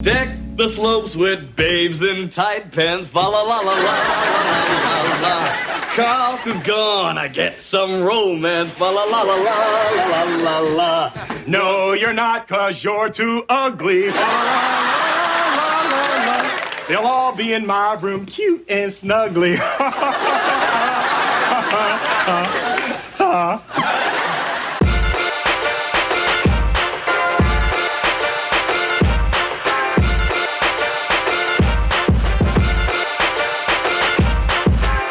Deck the slopes with babes in tight pants, fa la la la la la la la. Carlton's gonna get some romance, fa la la la la la la la. No, you're not, 'cause you're too ugly. Fa la la la la. They'll all be in my room, cute and snuggly.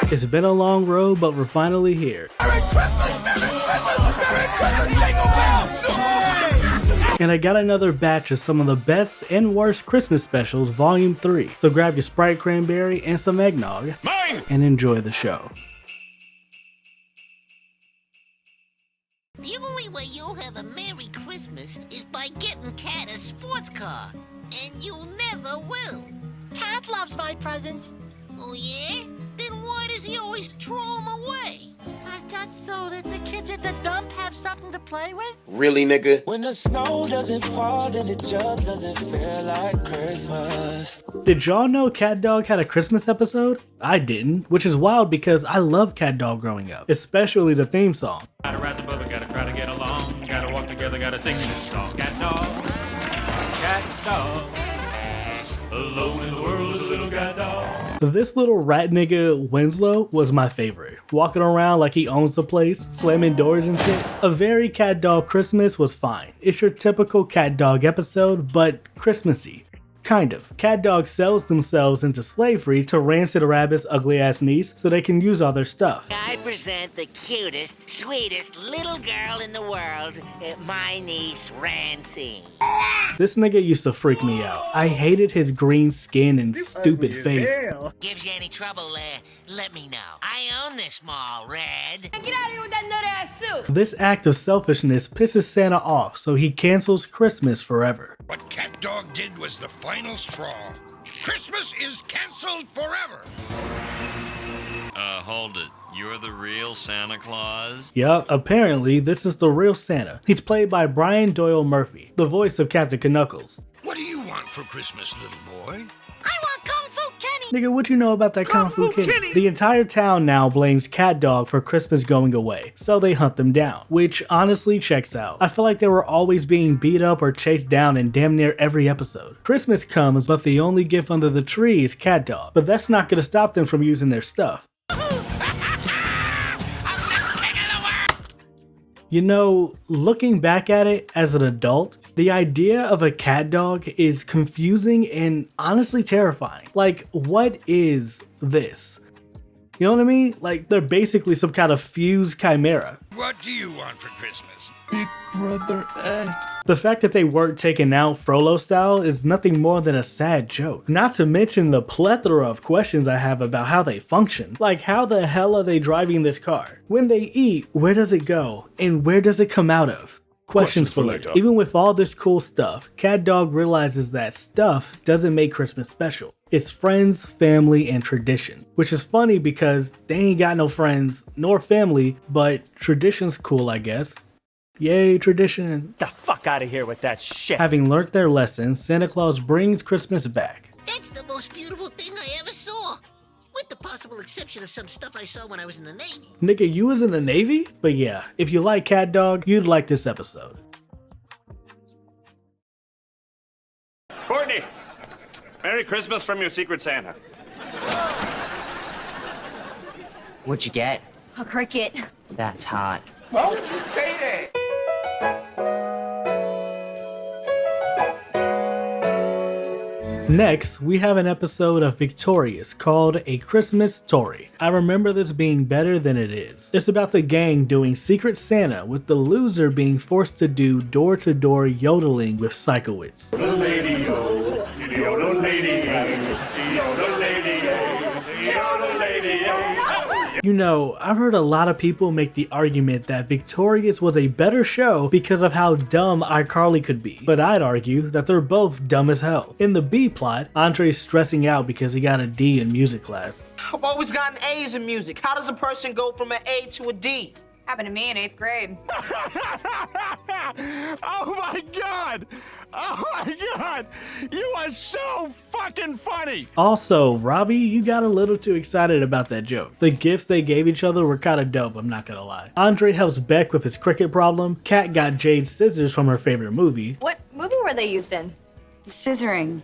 It's been a long road, but we're finally here. Merry Christmas! Merry Christmas! Merry Christmas! Jingle bells! And I got another batch of some of the best and worst Christmas specials, Volume 3. So grab your Sprite Cranberry and some eggnog. Mine! And enjoy the show. The only way you'll have a Merry Christmas is by getting Cat a sports car. And you never will. Cat loves my presents. Oh, yeah? Then why does he always throw them away? Just so that the kids at the dump have something to play with? Really, nigga? When the snow doesn't fall, then it just doesn't feel like Christmas. Did y'all know Catdog had a Christmas episode? I didn't, which is wild because I love Catdog growing up, especially the theme song. Gotta rise above it, gotta try to get along. Gotta walk together, gotta sing this song. Catdog, Catdog, alone in the world is a little Catdog. This little rat nigga Winslow was my favorite. Walking around like he owns the place, slamming doors and shit. A Very Catdog Christmas was fine. It's your typical Catdog episode, but Christmassy. Kind of. Catdog sells themselves into slavery to Rancid Rabbit's ugly ass niece so they can use all their stuff. I present the cutest, sweetest little girl in the world, my niece, Rancid. This nigga used to freak me out. I hated his green skin and stupid face. Gives you any trouble, let me know. I own this mall, Red. Get out of here with that nut-ass suit! This act of selfishness pisses Santa off, so he cancels Christmas forever. What Catdog did was the final straw. Christmas is canceled forever. Hold it. You're the real Santa Claus? Yup, apparently this is the real Santa. He's played by Brian Doyle Murphy, the voice of Captain Knuckles. What do you want for Christmas, little boy? I want Kung Fu Kenny! Nigga, what you know about that Kung Fu Kenny? The entire town now blames Catdog for Christmas going away, so they hunt them down, which honestly checks out. I feel like they were always being beat up or chased down in damn near every episode. Christmas comes, but the only gift under the tree is Catdog, but that's not gonna stop them from using their stuff. You know, looking back at it as an adult, the idea of a Catdog is confusing and honestly terrifying. Like, what is this? You know what I mean? Like, they're basically some kind of fused chimera. What do you want for Christmas? Big Brother Egg. The fact that they weren't taken out Frollo style is nothing more than a sad joke. Not to mention the plethora of questions I have about how they function. Like, how the hell are they driving this car? When they eat, where does it go? And where does it come out of? Questions for later. Even with all this cool stuff, Catdog realizes that stuff doesn't make Christmas special. It's friends, family, and tradition. Which is funny because they ain't got no friends nor family, but tradition's cool, I guess. Yay, tradition. The fuck out of here with that shit. Having learnt their lesson, Santa Claus brings Christmas back. That's the most beautiful thing I ever saw. With the possible exception of some stuff I saw when I was in the Navy. Nigga, you was in the Navy? But yeah, if you like Catdog, you'd like this episode. Courtney! Merry Christmas from your Secret Santa. What'd you get? A cricket. That's hot. Why would you say that? Next, we have an episode of Victorious called A Christmas Story. I remember this being better than it is. It's about the gang doing Secret Santa, with the loser being forced to do door-to-door yodeling with Psychowitz. You know, I've heard a lot of people make the argument that Victorious was a better show because of how dumb iCarly could be, but I'd argue that they're both dumb as hell. In the B plot, Andre's stressing out because he got a D in music class. I've always gotten A's in music. How does a person go from an A to a D? Happened to me in 8th grade. Oh my God! Oh my God! You are so fucking funny! Also, Robbie, you got a little too excited about that joke. The gifts they gave each other were kinda dope, I'm not gonna lie. Andre helps Beck with his cricket problem. Kat got Jade scissors from her favorite movie. What movie were they used in? Scissoring.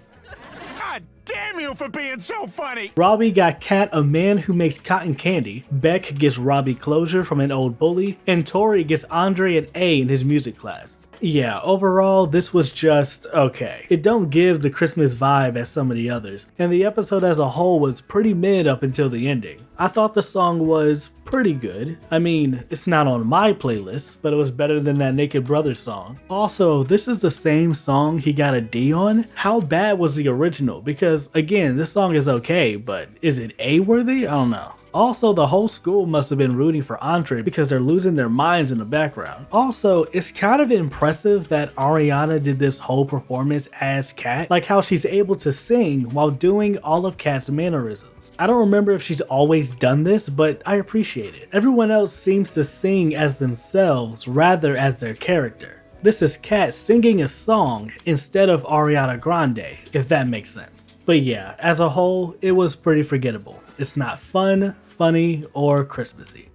God damn you for being so funny! Robbie got Kat a man who makes cotton candy. Beck gets Robbie closure from an old bully. And Tori gets Andre an A in his music class. Yeah, overall, this was just okay. It don't give the Christmas vibe as some of the others, and the episode as a whole was pretty mid up until the ending. I thought the song was pretty good. I mean, it's not on my playlist, but it was better than that Naked Brothers song. Also, this is the same song he got a D on? How bad was the original? Because again, this song is okay, but is it A-worthy? I don't know. Also, the whole school must have been rooting for Andre because they're losing their minds in the background. Also, it's kind of impressive that Ariana did this whole performance as Kat, like how she's able to sing while doing all of Kat's mannerisms. I don't remember if she's always done this, but I appreciate it. Everyone else seems to sing as themselves rather as their character. This is Kat singing a song instead of Ariana Grande, if that makes sense. But yeah, as a whole, it was pretty forgettable. It's not fun, funny, or Christmassy.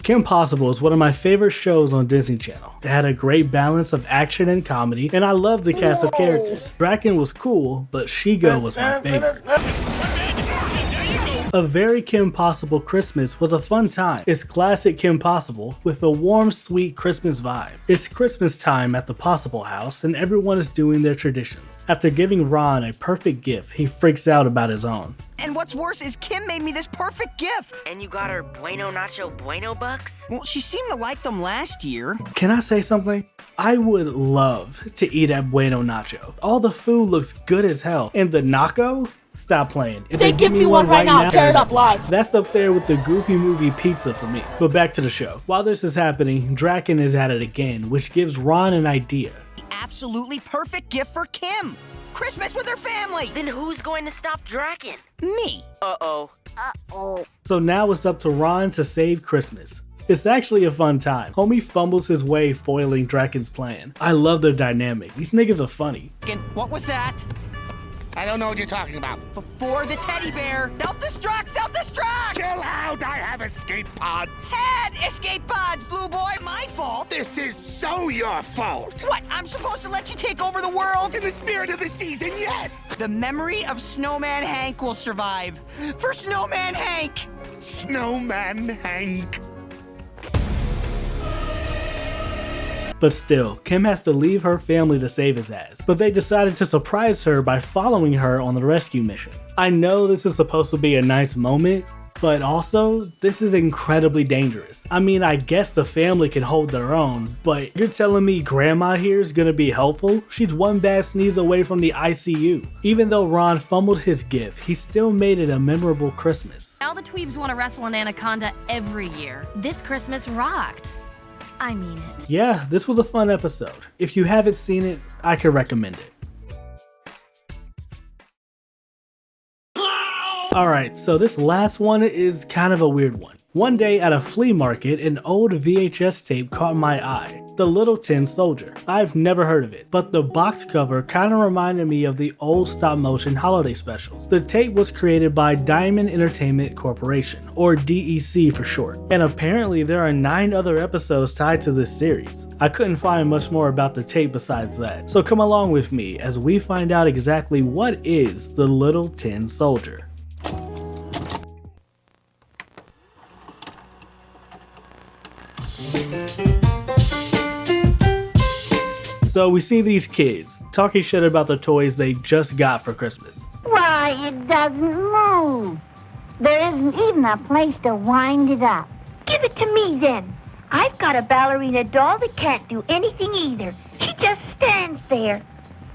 Kim Possible is one of my favorite shows on Disney Channel. It had a great balance of action and comedy, and I loved the cast of characters. Draken was cool, but Shigo was my favorite. A Very Kim Possible Christmas was a fun time. It's classic Kim Possible with a warm, sweet Christmas vibe. It's Christmas time at the Possible house and everyone is doing their traditions. After giving Ron a perfect gift, he freaks out about his own. And what's worse is Kim made me this perfect gift. And you got her Bueno Nacho Bueno bucks? Well, she seemed to like them last year. Can I say something? I would love to eat at Bueno Nacho. All the food looks good as hell. And the Nacho? Stop playing. If they give me one right now, tear it up live. That's up there with the Goofy Movie pizza for me. But back to the show. While this is happening, Draken is at it again, which gives Ron an idea. Absolutely perfect gift for Kim. Christmas with her family. Then who's going to stop Draken? Me. Uh-oh. Uh-oh. So now it's up to Ron to save Christmas. It's actually a fun time. Homie fumbles his way foiling Draken's plan. I love their dynamic. These niggas are funny. What was that? I don't know what you're talking about. Before the teddy bear. Self-destruct! Self-destruct! Chill out! I have escape pods. Head! Escape pods, Blue Boy! My fault! This is so your fault! What? I'm supposed to let you take over the world? In the spirit of the season, yes! The memory of Snowman Hank will survive. For Snowman Hank! Snowman Hank. But still, Kim has to leave her family to save his ass. But they decided to surprise her by following her on the rescue mission. I know this is supposed to be a nice moment, but also, this is incredibly dangerous. I mean, I guess the family can hold their own, but you're telling me Grandma here is gonna be helpful? She's one bad sneeze away from the ICU. Even though Ron fumbled his gift, he still made it a memorable Christmas. Now the tweebs want to wrestle an anaconda every year. This Christmas rocked. I mean it. Yeah, this was a fun episode. If you haven't seen it, I can recommend it. Alright, so this last one is kind of a weird one. One day at a flea market, an old VHS tape caught my eye. The Little Tin Soldier. I've never heard of it, but the box cover kind of reminded me of the old stop motion holiday specials. The tape was created by Diamond Entertainment Corporation, or DEC for short, and apparently there are 9 other episodes tied to this series. I couldn't find much more about the tape besides that, so come along with me as we find out exactly what is the Little Tin Soldier. So we see these kids talking shit about the toys they just got for Christmas. Why, it doesn't move. There isn't even a place to wind it up. Give it to me then. I've got a ballerina doll that can't do anything either. She just stands there.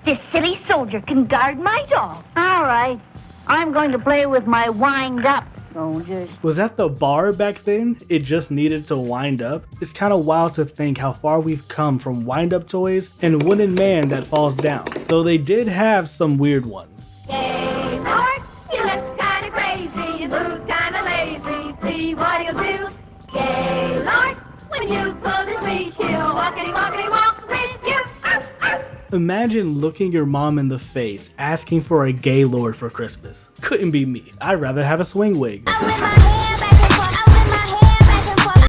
This silly soldier can guard my doll. All right. I'm going to play with my wind-up soldiers. Was that the bar back then? It just needed to wind up? It's kind of wild to think how far we've come from wind-up toys and wooden man that falls down. Though they did have some weird ones. Yay, Lord, you look kind of crazy, you move kind of lazy. See what he'll do. Yay, Lord, when you pull his leash, he'll walkity, walkity, walk with you. Imagine looking your mom in the face asking for a gay lord for Christmas. Couldn't be me. I'd rather have a swing wig.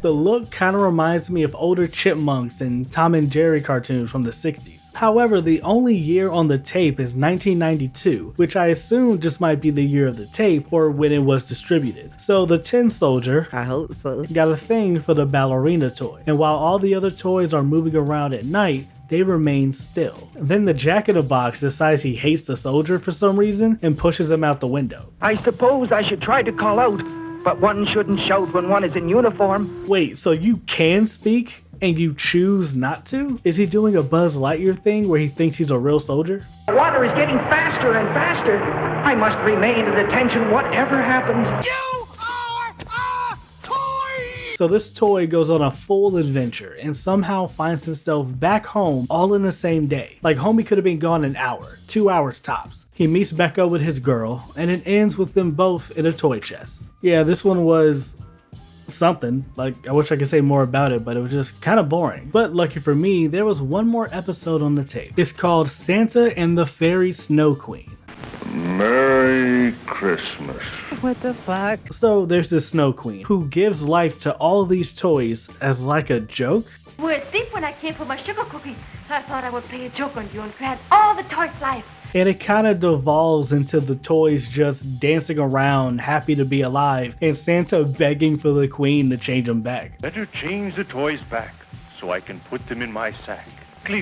The look kind of reminds me of older chipmunks and Tom and Jerry cartoons from the 60s. However, the only year on the tape is 1992, which I assume just might be the year of the tape or when it was distributed. So the tin soldier, I hope so, got a thing for the ballerina toy. And while all the other toys are moving around at night, they remain still. Then the Jack-in-the-Box decides he hates the soldier for some reason and pushes him out the window. I suppose I should try to call out, but one shouldn't shout when one is in uniform. Wait, so you can speak and you choose not to? Is he doing a Buzz Lightyear thing where he thinks he's a real soldier? The water is getting faster and faster. I must remain at attention whatever happens. So this toy goes on a full adventure and somehow finds himself back home all in the same day. Like homie could have been gone an hour, 2 hours tops. He meets back up with his girl and it ends with them both in a toy chest. Yeah, this one was something. Like, I wish I could say more about it, but it was just kind of boring. But lucky for me, there was one more episode on the tape. It's called Santa and the Fairy Snow Queen. Merry Christmas. What the fuck? So there's this Snow Queen who gives life to all these toys as like a joke. You were asleep when I came for my sugar cookies. I thought I would play a joke on you and grant all the toys life. And it kind of devolves into the toys just dancing around, happy to be alive, and Santa begging for the queen to change them back. Better change the toys back so I can put them in my sack.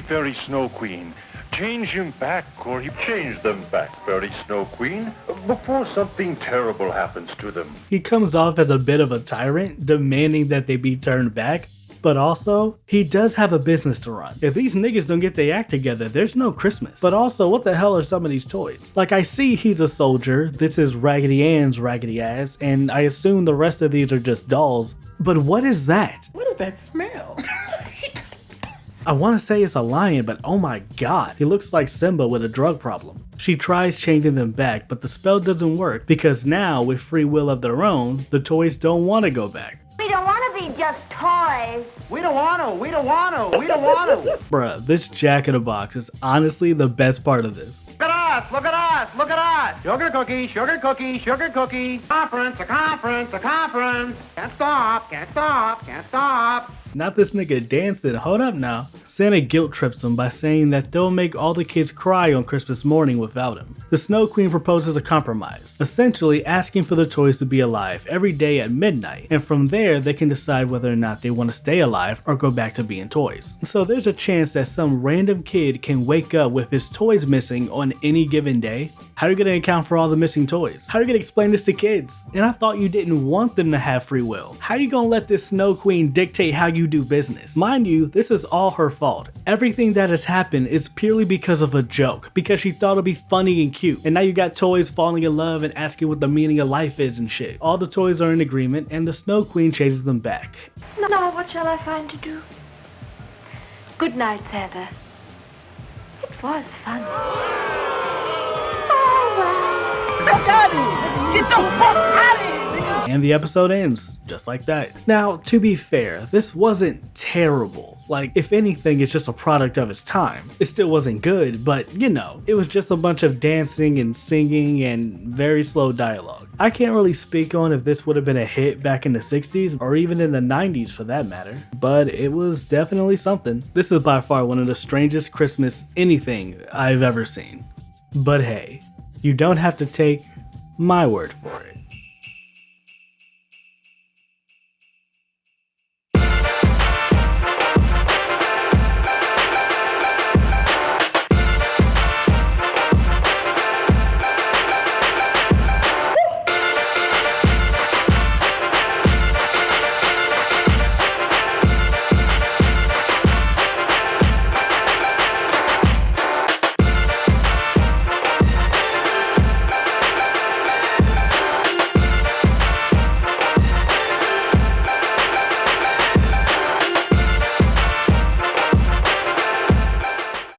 Fairy Snow Queen, change him back, or he changed them back, Fairy Snow Queen, before something terrible happens to them. He comes off as a bit of a tyrant, demanding that they be turned back, but also, he does have a business to run. If these niggas don't get their act together, there's no Christmas. But also, what the hell are some of these toys? Like, I see he's a soldier, this is Raggedy Ann's raggedy ass, and I assume the rest of these are just dolls, but what is that? What does that smell? I want to say it's a lion, but oh my god, he looks like Simba with a drug problem. She tries changing them back, but the spell doesn't work because now, with free will of their own, the toys don't want to go back. We don't want to be just toys. We don't want to. Bruh, this Jack-in-the-Box is honestly the best part of this. Look at us, look at us, look at us. Sugar cookie, sugar cookie, sugar cookie. Conference, a conference, a conference. Can't stop, can't stop, can't stop. Not this nigga dancing, hold up now. Santa guilt trips him by saying that they'll make all the kids cry on Christmas morning without him. The Snow Queen proposes a compromise, essentially asking for the toys to be alive every day at midnight, and from there they can decide whether or not they want to stay alive or go back to being toys. So there's a chance that some random kid can wake up with his toys missing on any given day. How are you going to account for all the missing toys? How are you going to explain this to kids? And I thought you didn't want them to have free will. How are you going to let this Snow Queen dictate how you do business? Mind you, this is all her fault. Everything that has happened is purely because of a joke, because she thought it'd be funny and cute. And now you got toys falling in love and asking what the meaning of life is and shit. All the toys are in agreement and the Snow Queen chases them back. Now what shall I find to do? Good night, Santa. It was fun. Get the fuck out of here! And the episode ends just like that. Now, to be fair, this wasn't terrible. Like, if anything, it's just a product of its time. It still wasn't good, but you know, it was just a bunch of dancing and singing and very slow dialogue. I can't really speak on if this would have been a hit back in the 60s or even in the 90s for that matter, but it was definitely something. This is by far one of the strangest Christmas anything I've ever seen. But hey, you don't have to take my word for it.